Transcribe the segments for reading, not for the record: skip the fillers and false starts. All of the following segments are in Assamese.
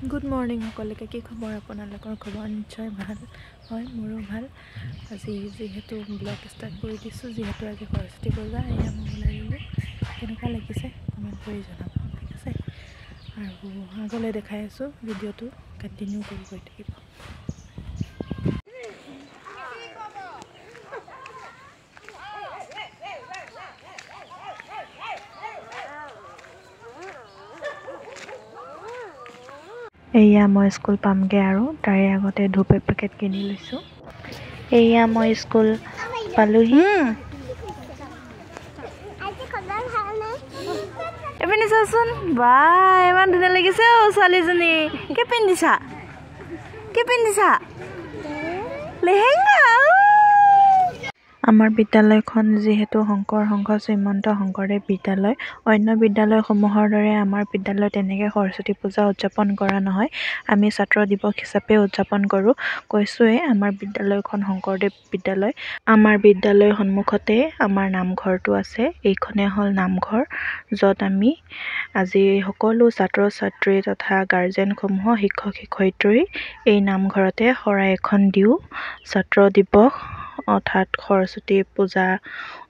গুড মৰ্ণিং সকলোকে। কি খবৰ? আপোনালোকৰ খবৰ নিশ্চয় ভাল হয়, মোৰো ভাল। আজি যিহেতু ব্লগ ষ্টাৰ্ট কৰি দিছোঁ, যিহেতু আজি সৰস্বতী পূজা, এয়া মই ওলাই দিলোঁ। কেনেকুৱা লাগিছে কমেণ্ট কৰি জনাব, ঠিক আছে? আৰু আগলৈ দেখাই আছোঁ, ভিডিঅ'টো কণ্টিনিউ কৰি গৈ থাকিব। এয়া মই স্কুল পামগৈ আৰু তাৰে আগতে ধূপ এপেকেট কিনি লৈছোঁ। এয়া মই স্কুল পালোহি। এপিনে চাচোন, বা ইমান ধুনীয়া লাগিছে অ ছোৱালীজনী। কি পিন্ধিছা? লেহেংগা। আমাৰ বিদ্যালয়খন যিহেতু শংকৰ সংঘ শ্ৰীমন্ত শংকৰদেৱ বিদ্যালয়, অন্য বিদ্যালয়সমূহৰ দৰে আমাৰ বিদ্যালয়ত তেনেকৈ সৰস্বতী পূজা উদযাপন কৰা নহয়। আমি ছাত্ৰ দিৱস হিচাপে উদযাপন কৰোঁ। কৈছোঁৱেই, আমাৰ বিদ্যালয়খন শংকৰদেৱ বিদ্যালয়। আমাৰ বিদ্যালয়ৰ সন্মুখতে আমাৰ নামঘৰটো আছে। এইখনে হ'ল নামঘৰ, য'ত আমি আজি সকলো ছাত্ৰ ছাত্ৰী তথা গাৰ্জেনসমূহ, শিক্ষক শিক্ষয়িত্ৰী এই নামঘৰতে শৰাই এখন দিওঁ। ছাত্ৰ দিৱস অৰ্থাৎ সৰস্বতী পূজা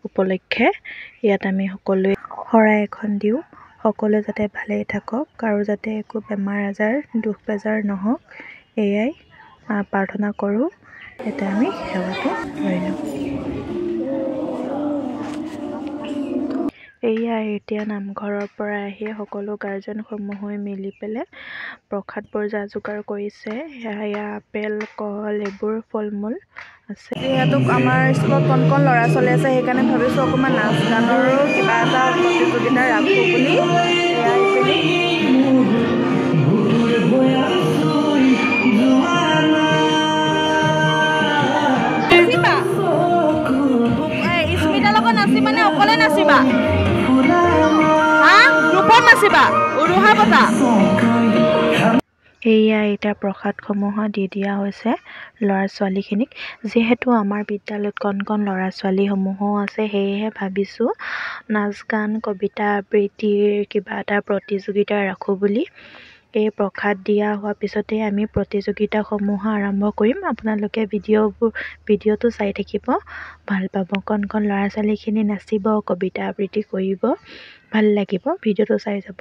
উপলক্ষে ইয়াত আমি সকলোৱে শৰাই এখন দিওঁ। সকলোৱে যাতে ভালেই থাকক, কাৰো যাতে একো বেমাৰ আজাৰ দুখ বেজাৰ নহওক, এয়াই প্ৰাৰ্থনা কৰোঁ। এতিয়া আমি সেৱাটো লৈ লওঁ। এতিয়া নামঘৰৰ পৰা আহি সকলো গাৰ্জেনসমূহ হৈ মিলি পেলাই প্ৰসাদবোৰ যা যোগাৰ কৰিছে। সেয়া আপেল, কল, এইবোৰ ফল মূল আছে। যিহেতু আমাৰ স্কুলত কণ কণ ল'ৰা ছোৱালী আছে, সেইকাৰণে ভাবিছোঁ অকণমান নাচ গানৰো কিবা এটা প্ৰতিযোগিতা ৰাখোঁ বুলি। এয়া এইপিনে স্মিতাৰ লগত নাচিবা নে অকলে নাচিবা? গ্ৰুপত নাচিবা? উৰুহা বতা। এয়া এতিয়া প্ৰসাদসমূহ দি দিয়া হৈছে ল'ৰা ছোৱালীখিনিক। যিহেতু আমাৰ বিদ্যালয়ত কণ কণ ল'ৰা ছোৱালীসমূহো আছে, সেয়েহে ভাবিছোঁ নাচ গান, কবিতা আবৃত্তিৰ কিবা এটা প্ৰতিযোগিতা ৰাখোঁ বুলি। এই প্ৰসাদ দিয়া হোৱাৰ পিছতে আমি প্ৰতিযোগিতাসমূহ আৰম্ভ কৰিম। আপোনালোকে ভিডিঅ'টো চাই থাকিব, ভাল পাব। কণ কণ ল'ৰা ছোৱালীখিনি নাচিব, কবিতা আবৃত্তি কৰিব, ভাল লাগিব। ভিডিঅ'টো চাই যাব।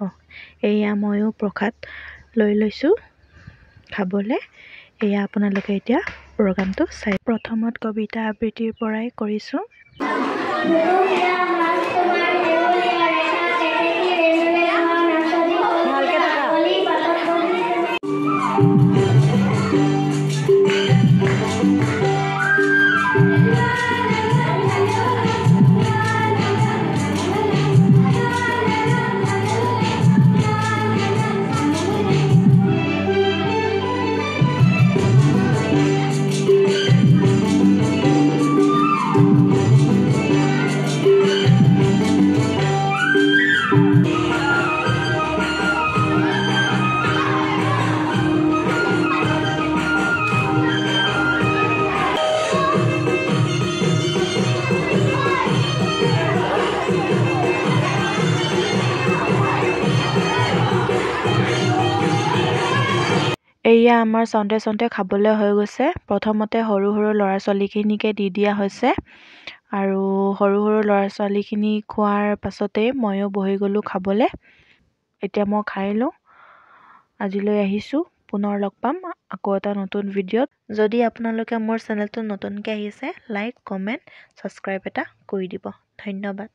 এয়া ময়ো প্ৰসাদ লৈ লৈছোঁ খাবলৈ। এয়া আপোনালোকে এতিয়া প্ৰগ্ৰামটো চাই। প্ৰথমত কবিতা আবৃত্তিৰ পৰাই কৰিছোঁ। এয়া আমাৰ চন্তে খাবলৈ হৈ গৈছে। প্ৰথমতে সৰু সৰু ল'ৰা ছোৱালীখিনিকে দি দিয়া হৈছে, আৰু সৰু সৰু ল'ৰা ছোৱালীখিনি খোৱাৰ পাছতেই ময়ো বহি গ'লোঁ খাবলৈ। এতিয়া মই খাই লওঁ। আজিলৈ আহিছোঁ, পুনৰ লগ পাম আকৌ এটা নতুন ভিডিঅ'ত। যদি আপোনালোকে মোৰ চেনেলটো নতুনকৈ আহিছে, লাইক, কমেণ্ট, ছাবস্ক্ৰাইব এটা কৰি দিব। ধন্যবাদ।